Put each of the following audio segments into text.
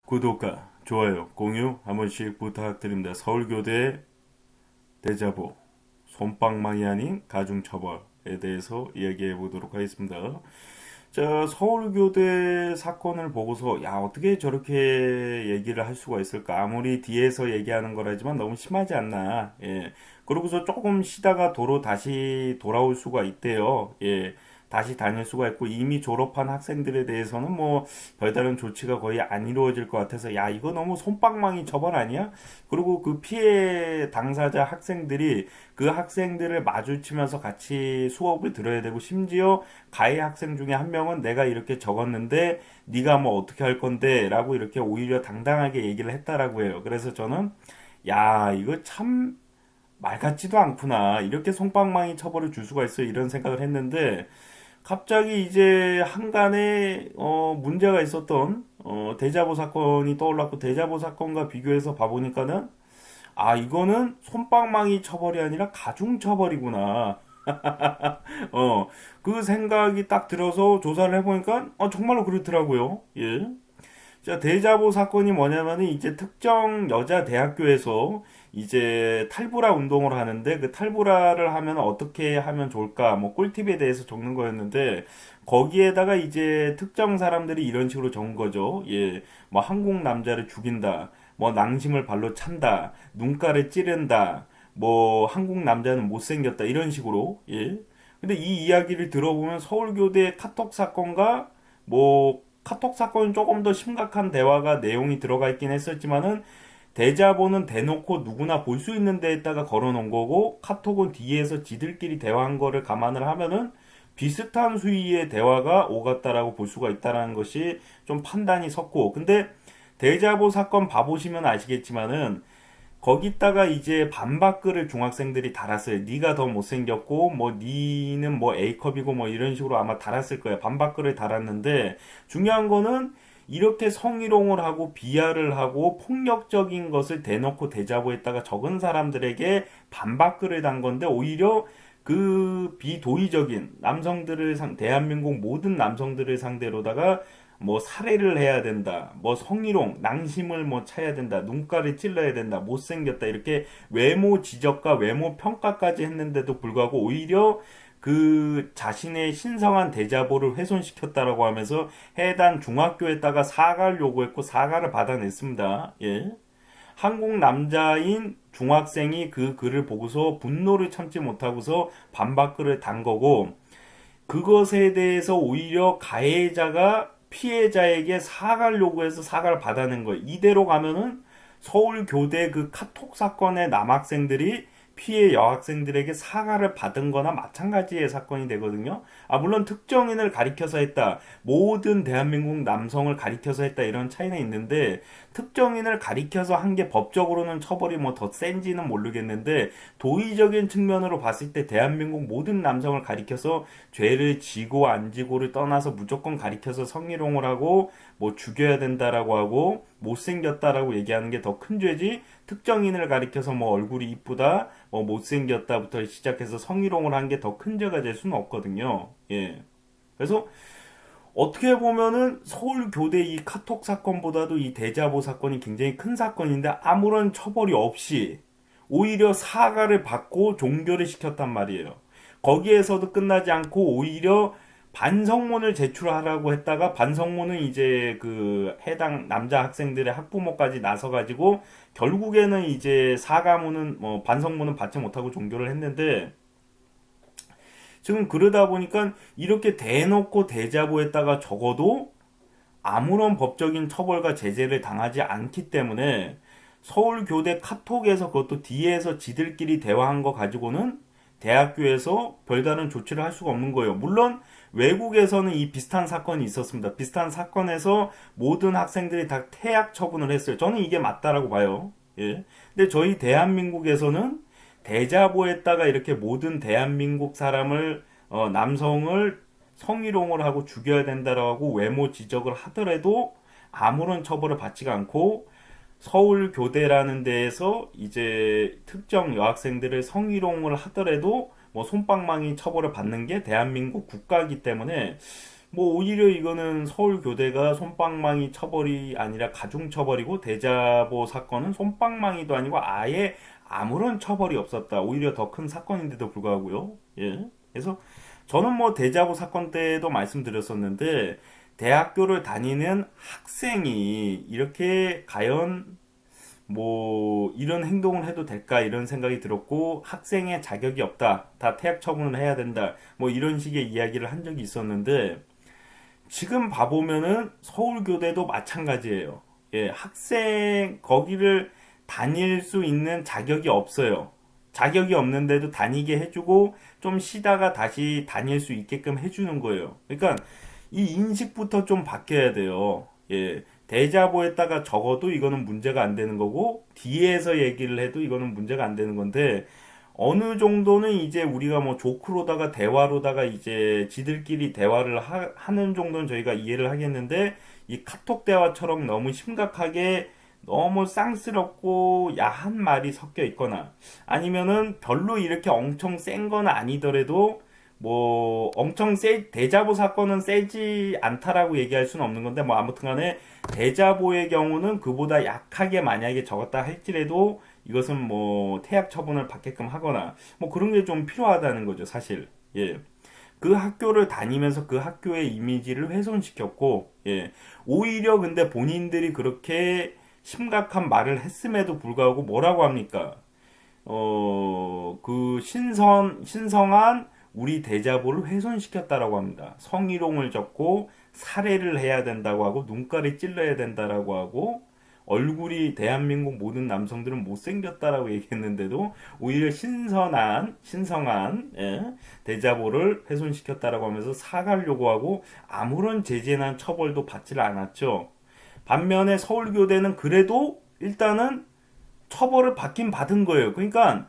구독과 좋아요, 공유 한 번씩 부탁드립니다. 서울교대 대자보, 솜방망이 아닌 가중처벌에 대해서 이야기해 보도록 하겠습니다. 자, 서울교대 사건을 보고서 야, 어떻게 저렇게 얘기를 할 수가 있을까? 아무리 뒤에서 얘기하는 거라지만 너무 심하지 않나? 예. 그러고서 조금 쉬다가 도로 다시 돌아올 수가 있대요. 예. 다시 다닐 수가 있고 이미 졸업한 학생들에 대해서는 뭐 별다른 조치가 거의 안 이루어질 것 같아서 야, 이거 너무 솜방망이 처벌 아니야? 그리고 그 피해 당사자 학생들이 그 학생들을 마주치면서 같이 수업을 들어야 되고 심지어 가해 학생 중에 한 명은 내가 이렇게 적었는데 네가 뭐 어떻게 할 건데 라고 이렇게 오히려 당당하게 얘기를 했다라고 해요. 그래서 저는 야, 이거 참 말 같지도 않구나. 이렇게 솜방망이 처벌을 줄 수가 있어 이런 생각을 했는데 갑자기 이제 한간에 문제가 있었던 대자보 사건이 떠올랐고 대자보 사건과 비교해서 봐보니까는 아, 이거는 솜방망이 처벌이 아니라 가중 처벌이구나. 그 생각이 딱 들어서 조사를 해보니까 정말로 그렇더라고요. 예. 자, 대자보 사건이 뭐냐면은 이제 특정 여자 대학교에서 이제 탈부라 운동을 하는데 그 탈부라를 하면 어떻게 하면 좋을까 뭐 꿀팁에 대해서 적는 거였는데 거기에다가 이제 특정 사람들이 이런 식으로 적은 거죠. 예. 뭐 한국 남자를 죽인다. 뭐 낭심을 발로 찬다. 눈가를 찌른다. 뭐 한국 남자는 못생겼다. 이런 식으로. 예. 근데 이 이야기를 들어보면 서울교대 카톡 사건과 뭐 카톡 사건은 조금 더 심각한 대화가 내용이 들어가 있긴 했었지만은 대자보는 대놓고 누구나 볼 수 있는 데에다가 걸어놓은 거고 카톡은 뒤에서 지들끼리 대화한 거를 감안을 하면은 비슷한 수위의 대화가 오갔다라고 볼 수가 있다라는 것이 좀 판단이 섰고 근데 대자보 사건 봐보시면 아시겠지만은 거기다가 이제 반박글을 중학생들이 달았어요. 네가 더 못생겼고 뭐 니는 뭐 A컵이고 뭐 이런 식으로 아마 달았을 거예요. 반박글을 달았는데 중요한 거는 이렇게 성희롱을 하고 비하를 하고 폭력적인 것을 대놓고 대자보에다가 적은 사람들에게 반박글을 단 건데 오히려 그 비도의적인 남성들을 대한민국 모든 남성들을 상대로다가 뭐 살해를 해야 된다, 뭐 성희롱, 낭심을 뭐 차야 된다, 눈가를 찔러야 된다, 못생겼다 이렇게 외모 지적과 외모 평가까지 했는데도 불구하고 오히려 그 자신의 신성한 대자보를 훼손시켰다라고 하면서 해당 중학교에다가 사과를 요구했고 사과를 받아냈습니다. 예. 한국 남자인 중학생이 그 글을 보고서 분노를 참지 못하고서 반박글을 단 거고 그것에 대해서 오히려 가해자가 피해자에게 사과를 요구해서 사과를 받아낸 거예요. 이대로 가면은 서울교대 그 카톡 사건의 남학생들이 피해 여학생들에게 사과를 받은 거나 마찬가지의 사건이 되거든요. 아, 물론 특정인을 가리켜서 했다. 모든 대한민국 남성을 가리켜서 했다. 이런 차이는 있는데, 특정인을 가리켜서 한 게 법적으로는 처벌이 뭐 더 센지는 모르겠는데, 도의적인 측면으로 봤을 때 대한민국 모든 남성을 가리켜서 죄를 지고 안 지고를 떠나서 무조건 가리켜서 성희롱을 하고, 뭐 죽여야 된다라고 하고, 못생겼다라고 얘기하는 게 더 큰 죄지, 특정인을 가리켜서 뭐 얼굴이 이쁘다, 뭐 못생겼다부터 시작해서 성희롱을 한 게 더 큰 죄가 될 수는 없거든요. 예. 그래서 어떻게 보면은 서울 교대 이 카톡 사건보다도 이 대자보 사건이 굉장히 큰 사건인데 아무런 처벌이 없이 오히려 사과를 받고 종결을 시켰단 말이에요. 거기에서도 끝나지 않고 오히려 반성문을 제출하라고 했다가 반성문은 이제 그 해당 남자 학생들의 학부모까지 나서가지고 결국에는 이제 사과문은 뭐 반성문은 받지 못하고 종결을 했는데 지금 그러다 보니까 이렇게 대놓고 대자보에다가 적어도 아무런 법적인 처벌과 제재를 당하지 않기 때문에 서울교대 카톡에서 그것도 뒤에서 지들끼리 대화한 거 가지고는 대학교에서 별다른 조치를 할 수가 없는 거예요. 물론 외국에서는 이 비슷한 사건이 있었습니다. 비슷한 사건에서 모든 학생들이 다 퇴학 처분을 했어요. 저는 이게 맞다라고 봐요. 예. 근데 저희 대한민국에서는 대자보에다가 이렇게 모든 대한민국 사람을 남성을 성희롱을 하고 죽여야 된다라고 외모 지적을 하더라도 아무런 처벌을 받지가 않고 서울 교대라는 데에서 이제 특정 여학생들을 성희롱을 하더라도 뭐 솜방망이 처벌을 받는 게 대한민국 국가이기 때문에 뭐 오히려 이거는 서울교대가 솜방망이 처벌이 아니라 가중처벌이고 대자보 사건은 솜방망이도 아니고 아예 아무런 처벌이 없었다. 오히려 더 큰 사건인데도 불구하고요. 예. 그래서 저는 뭐 대자보 사건 때도 말씀드렸었는데 대학교를 다니는 학생이 이렇게 과연 뭐 이런 행동을 해도 될까 이런 생각이 들었고 학생의 자격이 없다. 다 퇴학 처분을 해야 된다. 뭐 이런 식의 이야기를 한 적이 있었는데 지금 봐보면은 서울교대도 마찬가지예요. 예, 학생 거기를 다닐 수 있는 자격이 없어요. 자격이 없는데도 다니게 해주고 좀 쉬다가 다시 다닐 수 있게끔 해주는 거예요. 그러니까 이 인식부터 좀 바뀌어야 돼요. 예, 대자보에다가 적어도 이거는 문제가 안 되는 거고 뒤에서 얘기를 해도 이거는 문제가 안 되는 건데 어느 정도는 이제 우리가 뭐 조크로다가 대화로다가 이제 지들끼리 대화를 하는 정도는 저희가 이해를 하겠는데 이 카톡 대화처럼 너무 심각하게 너무 쌍스럽고 야한 말이 섞여 있거나 아니면은 별로 이렇게 엄청 센 건 아니더라도 뭐 엄청 대자보 사건은 세지 않다라고 얘기할 수는 없는 건데 뭐 아무튼 간에 대자보의 경우는 그보다 약하게 만약에 적었다 할지라도 이것은 뭐 퇴학 처분을 받게끔 하거나 뭐 그런 게 좀 필요하다는 거죠, 사실. 예. 그 학교를 다니면서 그 학교의 이미지를 훼손시켰고, 예. 오히려 근데 본인들이 그렇게 심각한 말을 했음에도 불구하고 뭐라고 합니까? 그 신성한 우리 대자보를 훼손시켰다라고 합니다. 성희롱을 적고 살해를 해야 된다고 하고 눈깔이 찔러야 된다라고 하고 얼굴이 대한민국 모든 남성들은 못생겼다라고 얘기했는데도 오히려 신성한 예, 대자보를 훼손시켰다라고 하면서 사과를 요구하고 아무런 제재나 처벌도 받지를 않았죠. 반면에 서울교대는 그래도 일단은 처벌을 받긴 받은 거예요. 그러니까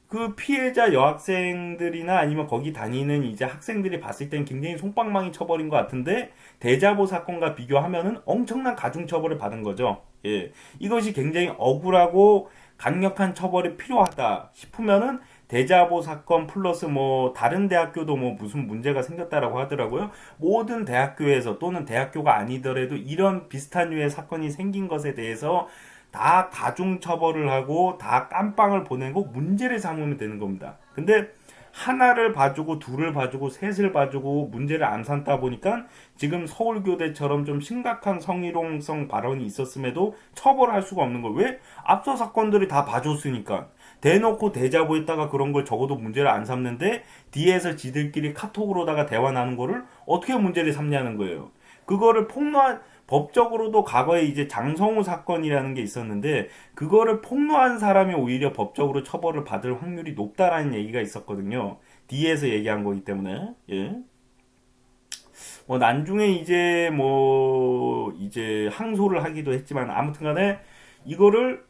그 피해자 여학생들이나 아니면 거기 다니는 이제 학생들이 봤을 땐 굉장히 솜방망이 처벌인 것 같은데 대자보 사건과 비교하면은 엄청난 가중처벌을 받은 거죠. 예. 이것이 굉장히 억울하고 강력한 처벌이 필요하다 싶으면은 대자보 사건 플러스 뭐 다른 대학교도 뭐 무슨 문제가 생겼다라고 하더라고요. 모든 대학교에서 또는 대학교가 아니더라도 이런 비슷한 류의 사건이 생긴 것에 대해서 다 가중 처벌을 하고 다 깜빵을 보내고 문제를 삼으면 되는 겁니다. 근데 하나를 봐주고 둘을 봐주고 셋을 봐주고 문제를 안 삼다 보니까 지금 서울교대처럼 좀 심각한 성희롱성 발언이 있었음에도 처벌할 수가 없는 거예요. 왜? 앞서 사건들이 다 봐줬으니까. 대놓고 대자보에다가 그런 걸 적어도 문제를 안 삼는데 뒤에서 지들끼리 카톡으로다가 대화 나는 거를 어떻게 문제를 삼냐는 거예요. 그거를 폭로한 법적으로도 과거에 이제 장성우 사건이라는 게 있었는데 그거를 폭로한 사람이 오히려 법적으로 처벌을 받을 확률이 높다라는 얘기가 있었거든요. 뒤에서 얘기한 거기 때문에 예. 뭐 나중에 이제 뭐 이제 항소를 하기도 했지만 아무튼간에 이거를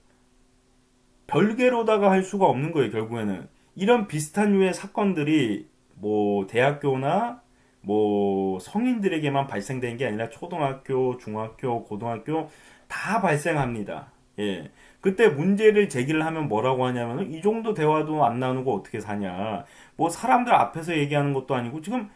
별개로다가 할 수가 없는 거예요. 결국에는 이런 비슷한 류의 사건들이 뭐 대학교나 뭐 성인들에게만 발생되는 게 아니라 초등학교, 중학교, 고등학교 다 발생합니다. 예. 그때 문제를 제기를 하면 뭐라고 하냐면 이 정도 대화도 안 나누고 어떻게 사냐. 뭐 사람들 앞에서 얘기하는 것도 아니고 지금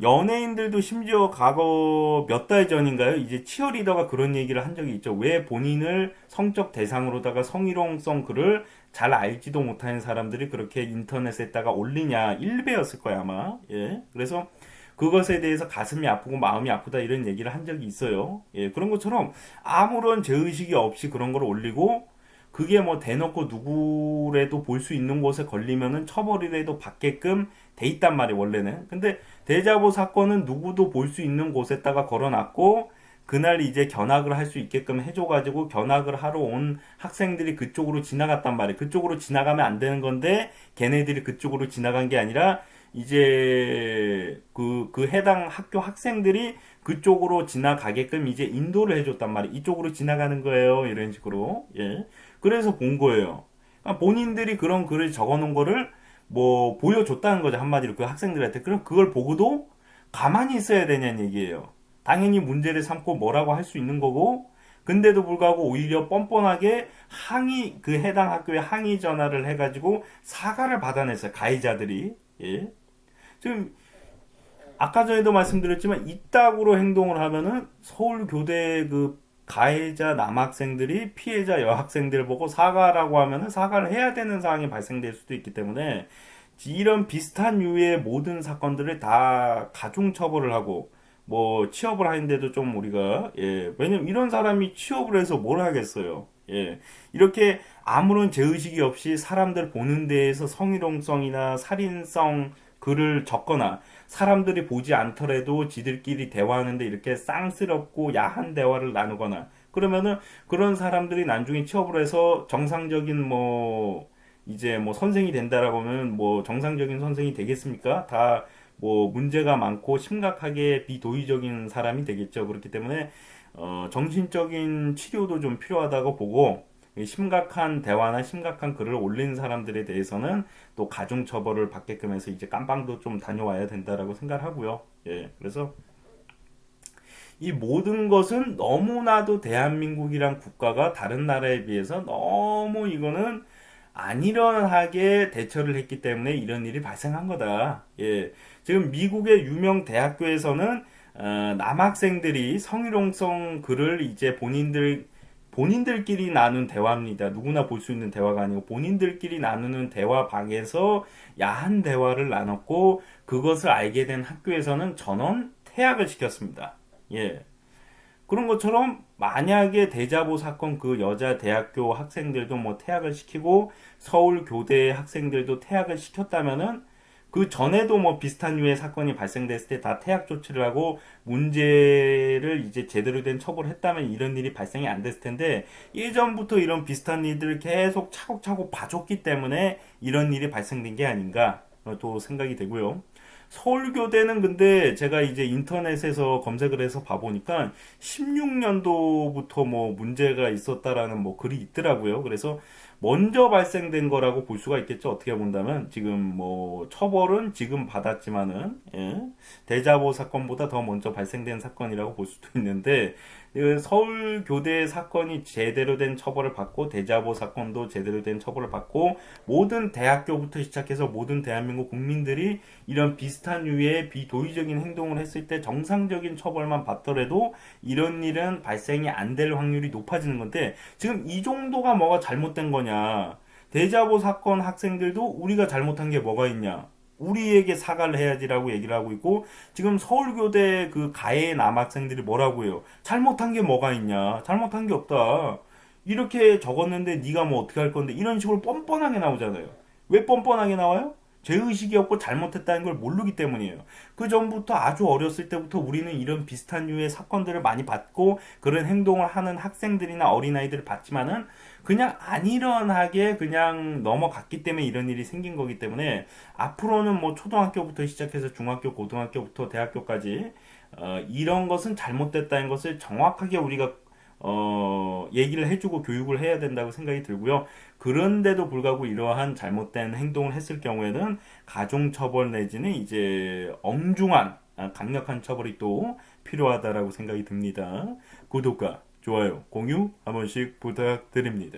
연예인들도 심지어 과거 몇 달 전인가요? 이제 치어리더가 그런 얘기를 한 적이 있죠. 왜 본인을 성적 대상으로다가 성희롱성 글을 잘 알지도 못하는 사람들이 그렇게 인터넷에다가 올리냐. 일베였을 거야, 아마. 예. 그래서 그것에 대해서 가슴이 아프고 마음이 아프다 이런 얘기를 한 적이 있어요. 예. 그런 것처럼 아무런 죄의식이 없이 그런 걸 올리고 그게 뭐 대놓고 누구라도 볼 수 있는 곳에 걸리면은 처벌이라도 받게끔 돼 있단 말이에요, 원래는. 근데 대자보 사건은 누구도 볼 수 있는 곳에다가 걸어놨고 그날 이제 견학을 할 수 있게끔 해줘가지고 견학을 하러 온 학생들이 그쪽으로 지나갔단 말이에요. 그쪽으로 지나가면 안 되는 건데 걔네들이 그쪽으로 지나간 게 아니라 이제 그 해당 학교 학생들이 그쪽으로 지나가게끔 이제 인도를 해줬단 말이에요. 이쪽으로 지나가는 거예요. 이런 식으로. 예. 그래서 본 거예요. 그러니까 본인들이 그런 글을 적어 놓은 거를 뭐 보여줬다는 거죠. 한마디로 그 학생들한테. 그럼 그걸 보고도 가만히 있어야 되냐는 얘기예요. 당연히 문제를 삼고 뭐라고 할 수 있는 거고 근데도 불구하고 오히려 뻔뻔하게 그 해당 학교에 항의 전화를 해가지고 사과를 받아냈어요. 가해자들이. 예. 지금 아까 전에도 말씀드렸지만 이따구로 행동을 하면은 서울교대 그 가해자 남학생들이 피해자 여학생들 보고 사과라고 하면은 사과를 해야 되는 상황이 발생될 수도 있기 때문에 이런 비슷한 유의 모든 사건들을 다 가중처벌을 하고 뭐 취업을 하는데도 좀 우리가 왜냐면 이런 사람이 취업을 해서 뭘 하겠어요. 이렇게 아무런 죄의식이 없이 사람들 보는 데에서 성희롱성이나 살인성 글을 적거나 사람들이 보지 않더라도 지들끼리 대화하는데 이렇게 쌍스럽고 야한 대화를 나누거나 그러면은 그런 사람들이 나중에 취업을 해서 정상적인 뭐 이제 뭐 선생이 된다라고 하면 뭐 정상적인 선생이 되겠습니까? 다 뭐 문제가 많고 심각하게 비도의적인 사람이 되겠죠. 그렇기 때문에 정신적인 치료도 좀 필요하다고 보고 심각한 대화나 심각한 글을 올린 사람들에 대해서는 또 가중처벌을 받게끔 해서 이제 깜빵도 좀 다녀와야 된다라고 생각하고요. 그래서 이 모든 것은 너무나도 대한민국이란 국가가 다른 나라에 비해서 너무 이거는 안일하게 대처를 했기 때문에 이런 일이 발생한 거다. 지금 미국의 유명 대학교에서는 남학생들이 성희롱성 글을 이제 본인들끼리 나눈 대화입니다. 누구나 볼 수 있는 대화가 아니고 본인들끼리 나누는 대화 방에서 야한 대화를 나눴고 그것을 알게 된 학교에서는 전원 퇴학을 시켰습니다. 그런 것처럼 만약에 대자보 사건 그 여자 대학교 학생들도 뭐 퇴학을 시키고 서울 교대 학생들도 퇴학을 시켰다면은 그 전에도 뭐 비슷한 유의 사건이 발생됐을 때 다 퇴학 조치를 하고 문제를 이제 제대로 된 처벌을 했다면 이런 일이 발생이 안 됐을 텐데 예전부터 이런 비슷한 일들을 계속 차곡차곡 봐줬기 때문에 이런 일이 발생된 게 아닌가 또 생각이 되고요. 서울교대는 근데 제가 이제 인터넷에서 검색을 해서 봐보니까 16년도부터 뭐 문제가 있었다라는 뭐 글이 있더라고요. 그래서 먼저 발생된 거라고 볼 수가 있겠죠. 어떻게 본다면 지금 뭐 처벌은 지금 받았지만은 대자보 사건보다 더 먼저 발생된 사건이라고 볼 수도 있는데 그 서울교대 사건이 제대로 된 처벌을 받고 대자보 사건도 제대로 된 처벌을 받고 모든 대학교부터 시작해서 모든 대한민국 국민들이 이런 비슷한 유의 비도의적인 행동을 했을 때 정상적인 처벌만 받더라도 이런 일은 발생이 안 될 확률이 높아지는 건데 지금 이 정도가 뭐가 잘못된 거냐. 대자보 사건 학생들도 우리가 잘못한 게 뭐가 있냐. 우리에게 사과를 해야지라고 얘기를 하고 있고 지금 서울교대 그 가해 남학생들이 뭐라고 해요. 잘못한 게 뭐가 있냐. 잘못한 게 없다. 이렇게 적었는데 네가 뭐 어떻게 할 건데 이런 식으로 뻔뻔하게 나오잖아요. 왜 뻔뻔하게 나와요? 죄의식이 없고 잘못했다는 걸 모르기 때문이에요. 그 전부터 아주 어렸을 때부터 우리는 이런 비슷한 류의 사건들을 많이 받고 그런 행동을 하는 학생들이나 어린아이들을 봤지만은 그냥 안일하게 그냥 넘어갔기 때문에 이런 일이 생긴 거기 때문에 앞으로는 뭐 초등학교부터 시작해서 중학교, 고등학교부터 대학교까지 이런 것은 잘못됐다는 것을 정확하게 우리가 얘기를 해주고 교육을 해야 된다고 생각이 들고요. 그런데도 불구하고 이러한 잘못된 행동을 했을 경우에는 가중처벌 내지는 이제 엄중한 강력한 처벌이 또 필요하다라고 생각이 듭니다. 구독과 좋아요, 공유 한 번씩 부탁드립니다.